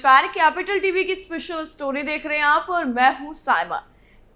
नमस्कार, capital TV की special story देख रहे हैं आप और मैं हूं साइमा।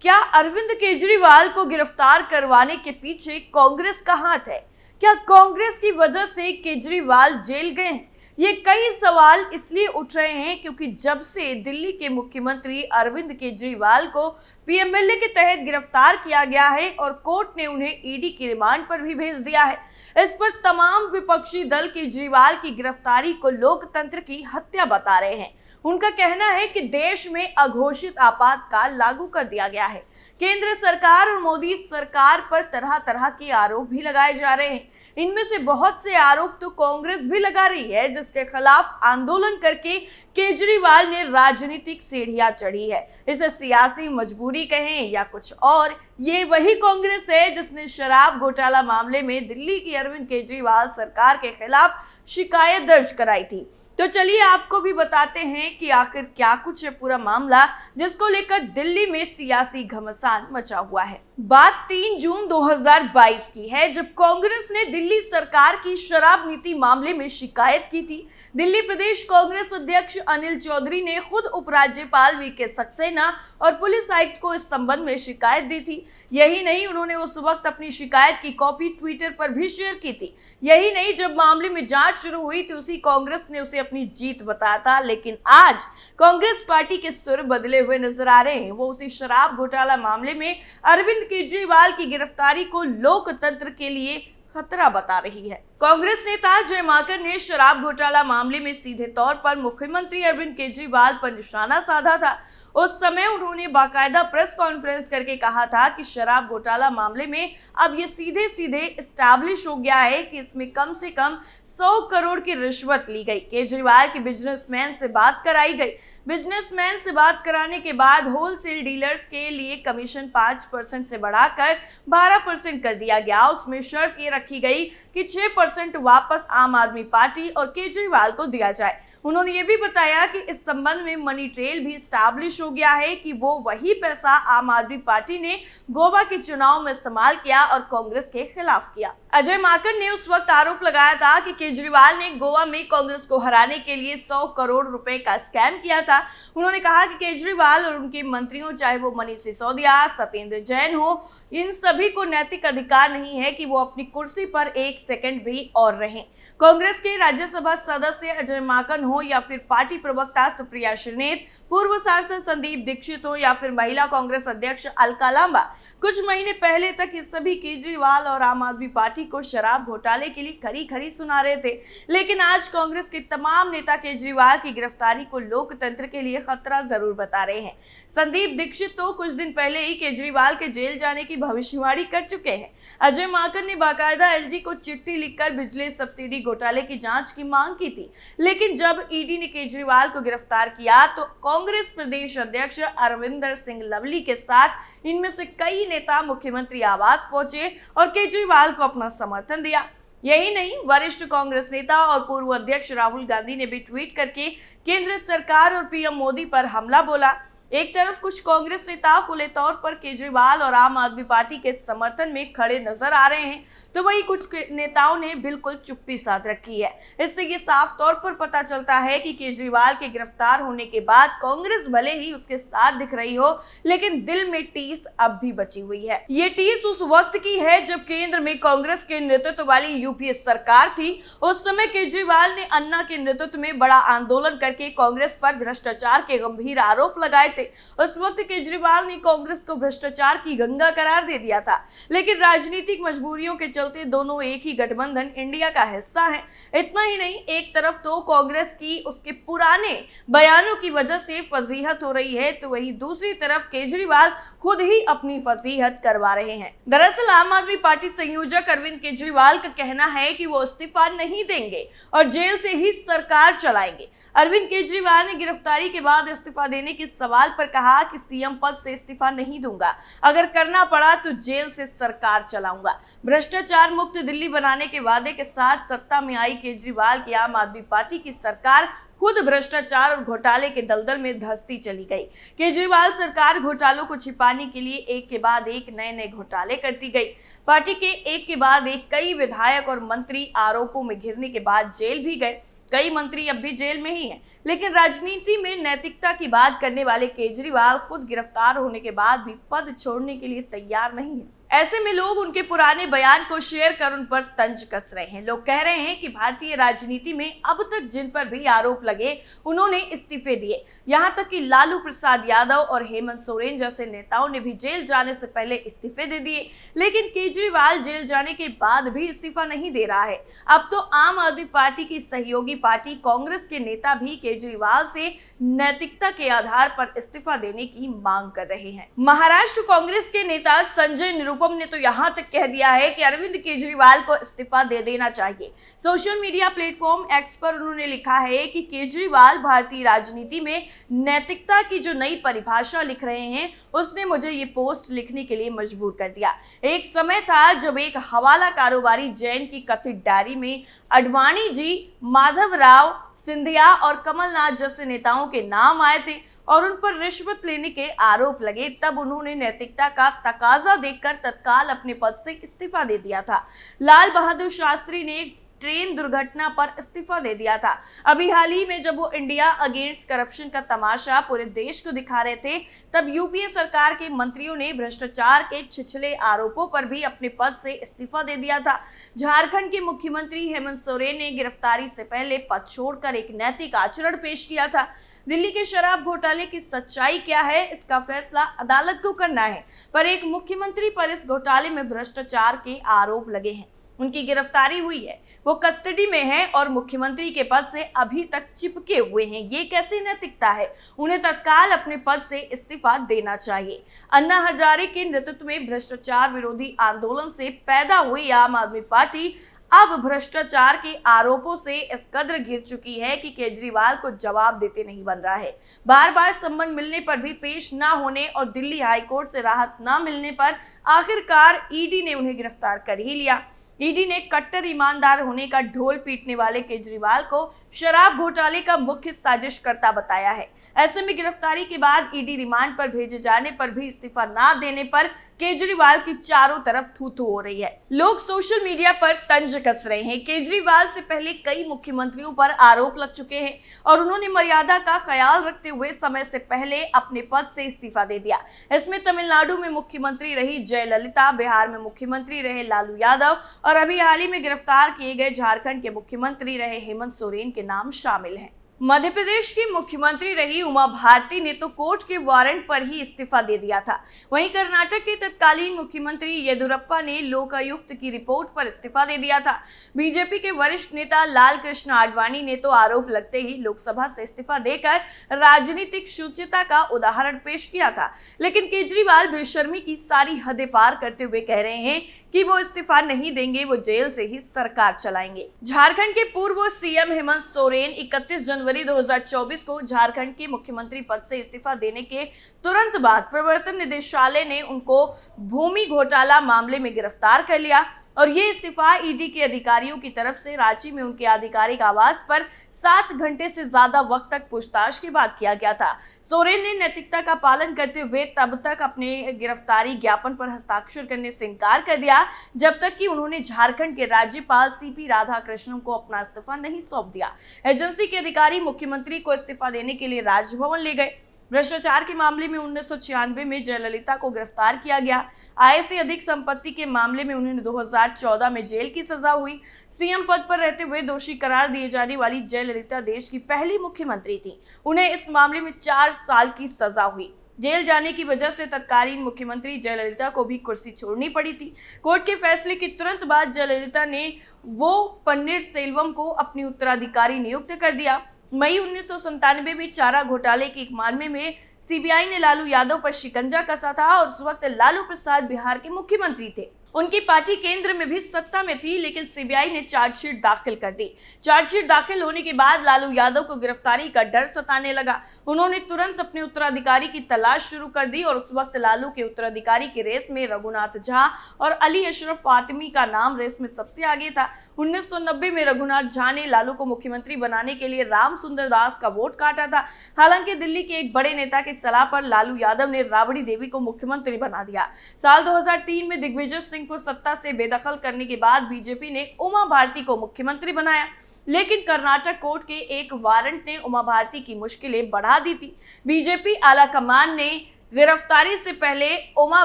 क्या अरविंद केजरीवाल को गिरफ्तार करवाने के पीछे कांग्रेस का हाथ है? क्या कांग्रेस की वजह से केजरीवाल जेल गए हैं? ये कई सवाल इसलिए उठ रहे हैं क्योंकि जब से दिल्ली के मुख्यमंत्री अरविंद केजरीवाल को पीएमएलए के तहत गिरफ्तार किया गया है और कोर्ट ने उन्हें ईडी की रिमांड पर भी भेज दिया है। इस पर तमाम विपक्षी दल केजरीवाल की गिरफ्तारी को लोकतंत्र की हत्या बता रहे हैं। उनका कहना है कि देश में अघोषित आपातकाल लागू कर दिया गया है। केंद्र सरकार और मोदी सरकार पर तरह तरह के आरोप भी लगाए जा रहे हैं। इनमें से बहुत से आरोप तो कांग्रेस भी लगा रही है, जिसके खिलाफ आंदोलन करके केजरीवाल ने राजनीतिक सीढ़ियां चढ़ी है। इसे सियासी मजबूरी कहें या कुछ और, ये वही कांग्रेस है जिसने शराब घोटाला मामले में दिल्ली की अरविंद केजरीवाल सरकार के खिलाफ शिकायत दर्ज कराई थी। तो चलिए आपको भी बताते हैं कि आखिर क्या कुछ है पूरा मामला, जिसको लेकर दिल्ली में सियासी घमासान मचा हुआ है। बात 3 जून 2022 की है, जब कांग्रेस ने दिल्ली सरकार की शराब नीति मामले में शिकायत की थी। दिल्ली प्रदेश कांग्रेस अध्यक्ष अनिल चौधरी ने खुद उपराज्यपाल वीके सक्सेना और पुलिस आयुक्त को इस संबंध में शिकायत दी थी। यही नहीं, उन्होंने उस वक्त अपनी शिकायत की कॉपी ट्विटर पर भी शेयर की थी। यही नहीं, जब मामले में जांच शुरू हुई तो उसी कांग्रेस ने उसे अपनी जीत बताया था। लेकिन आज कांग्रेस पार्टी के सुर बदले हुए नजर आ रहे हैं। वो उसी शराब घोटाला मामले में अरविंद केजरीवाल की गिरफ्तारी को लोकतंत्र के लिए खतरा बता रही है। कांग्रेस नेता जय माकन ने शराब घोटाला मामले में सीधे तौर पर मुख्यमंत्री अरविंद केजरीवाल पर निशाना साधा था। उस समय उन्होंने बाकायदा प्रेस कॉन्फ्रेंस करके कहा था कि शराब घोटाला मामले में अब ये सीधे सीधे एस्टैब्लिश हो गया है कि इसमें कम से कम 100 करोड़ की रिश्वत ली गई। केजरीवाल के बिजनेसमैन से बात कराई गई। बिजनेसमैन से बात कराने के बाद होलसेल डीलर्स के लिए कमीशन 5% से बढ़ाकर 12% कर दिया गया। उसमें शर्त ये रखी गई कि 6% वापस आम आदमी पार्टी और केजरीवाल को दिया जाए। उन्होंने ये भी बताया कि इस संबंध में मनी ट्रेल भी स्टैब्लिश हो गया है कि वो वही पैसा आम आदमी पार्टी ने गोवा के चुनाव में इस्तेमाल किया और कांग्रेस के खिलाफ किया। अजय माकन ने उस वक्त आरोप लगाया था कि केजरीवाल ने गोवा में कांग्रेस को हराने के लिए 100 करोड़ रुपए का स्कैम किया था। उन्होंने कहा कि केजरीवाल और उनके मंत्रियों, चाहे वो मनीष सिसोदिया, सत्येंद्र जैन हो, इन सभी को नैतिक अधिकार नहीं है कि वो अपनी कुर्सी पर 1 सेकंड भी और रहें। कांग्रेस के राज्यसभा सदस्य अजय माकन हो या फिर पार्टी प्रवक्ता सुप्रिया श्रीनेत, पूर्व सांसद संदीप दीक्षित हो या फिर महिला कांग्रेस अध्यक्ष अलका लांबा, कुछ महीने पहले तक ये सभी केजरीवाल और आम आदमी पार्टी को शराब घोटाले के लिए खरी खरी सुना रहे थे। लेकिन आज कांग्रेस के तमाम नेता केजरीवाल की गिरफ्तारी को लोकतंत्र के लिए खतरा जरूर बता रहे हैं। संदीप दीक्षित तो कुछ दिन पहले ही केजरीवाल के जेल जाने की भविष्यवाणी कर चुके हैं। अजय माकन ने बाकायदा एलजी को चिट्ठी लिखकर बिजली सब्सिडी घोटाले की जांच की मांग की थी। लेकिन जब ईडी ने केजरीवाल को गिरफ्तार किया तो कांग्रेस प्रदेश अध्यक्ष अरविंदर सिंह लवली के साथ इनमें से कई नेता मुख्यमंत्री आवास पहुंचे और केजरीवाल को अपना समर्थन दिया। यही नहीं, वरिष्ठ कांग्रेस नेता और पूर्व अध्यक्ष राहुल गांधी ने भी ट्वीट करके केंद्र सरकार और पीएम मोदी पर हमला बोला। एक तरफ कुछ कांग्रेस नेता खुले तौर पर केजरीवाल और आम आदमी पार्टी के समर्थन में खड़े नजर आ रहे हैं, तो वहीं कुछ नेताओं ने बिल्कुल चुप्पी साध रखी है। इससे ये साफ तौर पर पता चलता है कि केजरीवाल के गिरफ्तार होने के बाद कांग्रेस भले ही उसके साथ दिख रही हो, लेकिन दिल में टीस अब भी बची हुई है। ये टीस उस वक्त की है जब केंद्र में कांग्रेस के नेतृत्व वाली यूपीए सरकार थी। उस समय केजरीवाल ने अन्ना के नेतृत्व में बड़ा आंदोलन करके कांग्रेस पर भ्रष्टाचार के गंभीर आरोप लगाए। उस वक्त केजरीवाल ने कांग्रेस को भ्रष्टाचार की गंगा करार दे दिया था, लेकिन राजनीतिक मजबूरियों के चलते दोनों एक ही गठबंधन इंडिया का हिस्सा हैं। इतना ही नहीं, एक तरफ तो कांग्रेस की उसके पुराने बयानों की वजह से फजीहत हो रही है, तो वहीं दूसरी तरफ केजरीवाल खुद ही अपनी फजीहत करवा रहे हैं। दरअसल आम आदमी पार्टी संयोजक अरविंद केजरीवाल का कहना है कि वो इस्तीफा नहीं देंगे और जेल से ही सरकार चलाएंगे। अरविंद केजरीवाल ने गिरफ्तारी के बाद इस्तीफा देने के सवाल पर कहा कि सीएम पद से इस्तीफा नहीं दूंगा, अगर करना पड़ा तो जेल से सरकार चलाऊंगा। भ्रष्टाचार मुक्त दिल्ली बनाने के वादे के साथ सत्ता में आई केजरीवाल की आम आदमी पार्टी की सरकार खुद भ्रष्टाचार और घोटाले के दलदल में धंसती चली गई। केजरीवाल सरकार घोटालों को छिपाने के लिए एक के बाद एक नए नए घोटाले करती गई। पार्टी के एक के बाद एक कई विधायक और मंत्री आरोपों में घिरने के बाद जेल भी गए। कई मंत्री अब भी जेल में ही हैं। लेकिन राजनीति में नैतिकता की बात करने वाले केजरीवाल खुद गिरफ्तार होने के बाद भी पद छोड़ने के लिए तैयार नहीं है। ऐसे में लोग उनके पुराने बयान को शेयर कर उन पर तंज कस रहे हैं। लोग कह रहे हैं कि भारतीय राजनीति में अब तक जिन पर भी आरोप लगे उन्होंने इस्तीफे दिए। यहाँ तक कि लालू प्रसाद यादव और हेमंत सोरेन जैसे नेताओं ने भी जेल जाने से पहले इस्तीफे दे दिए। लेकिन केजरीवाल जेल जाने के बाद भी इस्तीफा नहीं दे रहा है। अब तो आम आदमी पार्टी की सहयोगी पार्टी कांग्रेस के नेता भी केजरीवाल से नैतिकता के आधार पर इस्तीफा देने की मांग कर रहे हैं। महाराष्ट्र कांग्रेस के नेता संजय निरुपम ने तो यहां तक कह दिया है कि अरविंद केजरीवाल को इस्तीफा दे देना चाहिए। सोशल मीडिया प्लेटफॉर्म एक्स पर उन्होंने लिखा है कि केजरीवाल भारतीय राजनीति में नैतिकता की जो नई परिभाषा लिख रहे हैं, उसने मुझे ये पोस्ट लिखने के लिए मजबूर कर दिया। एक समय था जब एक हवाला कारोबारी जैन की कथित डायरी में अडवाणी जी, माधवराव सिंधिया और कमलनाथ जैसे नेताओं के नाम आए थे और उन पर रिश्वत लेने के आरोप लगे। तब उन्होंने नैतिकता का तकाजा देखकर तत्काल अपने पद से इस्तीफा दे दिया था। लाल बहादुर शास्त्री ने ट्रेन दुर्घटना पर इस्तीफा दे दिया था। अभी हाल ही में जब वो इंडिया अगेंस्ट करप्शन का तमाशा पूरे देश को दिखा रहे थे, तब यूपीए सरकार के मंत्रियों ने भ्रष्टाचार के छिछले आरोपों पर भी अपने पद से इस्तीफा दे दिया था। झारखंड के मुख्यमंत्री हेमंत सोरेन ने गिरफ्तारी से पहले पद छोड़कर एक नैतिक आचरण पेश किया था। दिल्ली के शराब घोटाले की सच्चाई क्या है, इसका फैसला अदालत को करना है, पर एक मुख्यमंत्री पर इस घोटाले में भ्रष्टाचार के आरोप लगे हैं। उनकी गिरफ्तारी हुई है, वो कस्टडी में है और मुख्यमंत्री के पद से अभी तक चिपके हुए हैं। ये कैसी नैतिकता है? उन्हें तत्काल अपने पद से इस्तीफा देना चाहिए। अन्ना हजारे के नेतृत्व में भ्रष्टाचार विरोधी आंदोलन से पैदा हुई आम आदमी पार्टी अब भ्रष्टाचार के आरोपों से इस कदर घिर चुकी है कि केजरीवाल को जवाब देते नहीं बन रहा है। बार बार सम्मन मिलने पर भी पेश न होने और दिल्ली हाईकोर्ट से राहत न मिलने पर आखिरकार ईडी ने उन्हें गिरफ्तार कर ही लिया। ईडी ने कट्टर ईमानदार होने का ढोल पीटने वाले केजरीवाल को शराब घोटाले का मुख्य साजिशकर्ता बताया है। ऐसे में गिरफ्तारी के बाद ईडी रिमांड पर भेजे जाने पर भी इस्तीफा ना देने पर केजरीवाल की चारों तरफ थू-थू हो रही है। लोग सोशल मीडिया पर तंज कस रहे हैं। केजरीवाल से पहले कई मुख्यमंत्रियों पर आरोप लग चुके हैं और उन्होंने मर्यादा का ख्याल रखते हुए समय से पहले अपने पद से इस्तीफा दे दिया। इसमें तमिलनाडु में मुख्यमंत्री रही जयललिता, बिहार में मुख्यमंत्री रहे लालू यादव और अभी हाल ही में गिरफ्तार किए गए झारखंड के मुख्यमंत्री रहे हेमंत सोरेन के नाम शामिल हैं। मध्य प्रदेश की मुख्यमंत्री रही उमा भारती ने तो कोर्ट के वारंट पर ही इस्तीफा दे दिया था। वहीं कर्नाटक के तत्कालीन मुख्यमंत्री येदियुरप्पा ने लोकायुक्त की रिपोर्ट पर इस्तीफा दे दिया था। बीजेपी के वरिष्ठ नेता लाल कृष्ण आडवाणी ने तो आरोप लगते ही लोकसभा से इस्तीफा देकर राजनीतिक शुचिता का उदाहरण पेश किया था। लेकिन केजरीवाल बेशर्मी की सारी हदें पार करते हुए कह रहे हैं कि वो इस्तीफा नहीं देंगे, वो जेल से ही सरकार चलाएंगे। झारखंड के पूर्व सीएम हेमंत सोरेन 31 जनवरी 2024 को झारखंड के मुख्यमंत्री पद से इस्तीफा देने के तुरंत बाद प्रवर्तन निदेशालय ने उनको भूमि घोटाला मामले में गिरफ्तार कर लिया और ये इस्तीफा ईडी के अधिकारियों की तरफ से रांची में उनके आधिकारिक आवास पर 7 घंटे से ज्यादा वक्त तक पूछताछ के बाद किया गया था। सोरेन ने नैतिकता का पालन करते हुए तब तक अपने गिरफ्तारी ज्ञापन पर हस्ताक्षर करने से इनकार कर दिया जब तक कि उन्होंने झारखंड के राज्यपाल सीपी राधाकृष्णन को अपना इस्तीफा नहीं सौंप दिया। एजेंसी के अधिकारी मुख्यमंत्री को इस्तीफा देने के लिए राजभवन ले गए। भ्रष्टाचार के मामले में 1996 में जयललिता को गिरफ्तार किया गया। आय से अधिक संपत्ति के मामले में उन्हें 2014 में जेल की सजा हुई। सीएम पद पर रहते हुए दोषी करार दिए जाने वाली जयललिता देश की पहली मुख्यमंत्री थी। उन्हें इस मामले में 4 साल की सजा हुई। जेल जाने की वजह से तत्कालीन मुख्यमंत्री जयललिता को भी कुर्सी छोड़नी पड़ी थी। कोर्ट के फैसले के तुरंत बाद जयललिता ने वो पन्नीरसेल्वम को अपनी उत्तराधिकारी नियुक्त कर दिया। मई 1997 में चारा घोटाले के एक मामले में सीबीआई ने लालू यादव पर शिकंजा कसा था और उस वक्त लालू प्रसाद बिहार के मुख्यमंत्री थे। उनकी पार्टी केंद्र में भी सत्ता में थी, लेकिन सीबीआई ने चार्जशीट दाखिल कर दी। चार्जशीट दाखिल होने के बाद लालू यादव को गिरफ्तारी का डर सताने लगा। उन्होंने तुरंत अपने उत्तराधिकारी की तलाश शुरू कर दी और उस वक्त लालू के उत्तराधिकारी की रेस में रघुनाथ झा और अली अशरफ फातिमी का नाम रेस में सबसे आगे था। 1990 में रघुनाथ झा ने लालू को मुख्यमंत्री बनाने के लिए राम सुंदर दास का वोट काटा था। हालांकि दिल्ली के एक बड़े नेता की सलाह पर लालू यादव ने राबड़ी देवी को मुख्यमंत्री बना दिया। साल 2003 में दिग्विजय सिंह को सत्ता से बेदखल करने के बाद बीजेपी ने उमा भारती को मुख्यमंत्री बनाया। लेकिन कर्नाटक कोर्ट के एक वारंट ने उमा भारती की मुश्किलें बढ़ा दी थी। बीजेपी आलाकमान ने गिरफ्तारी से पहले उमा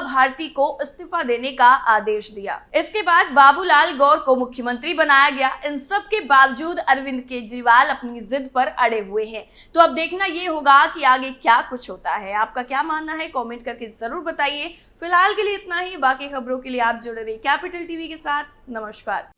भारती को इस्तीफा देने का आदेश दिया। इसके बाद बाबूलाल गौर को मुख्यमंत्री बनाया गया। इन सब के बावजूद अरविंद केजरीवाल अपनी जिद पर अड़े हुए हैं। तो अब देखना ये होगा कि आगे क्या कुछ होता है। आपका क्या मानना है, कमेंट करके जरूर बताइए। फिलहाल के लिए इतना ही। बाकी खबरों के लिए आप जुड़े रहिए कैपिटल टीवी के साथ। नमस्कार।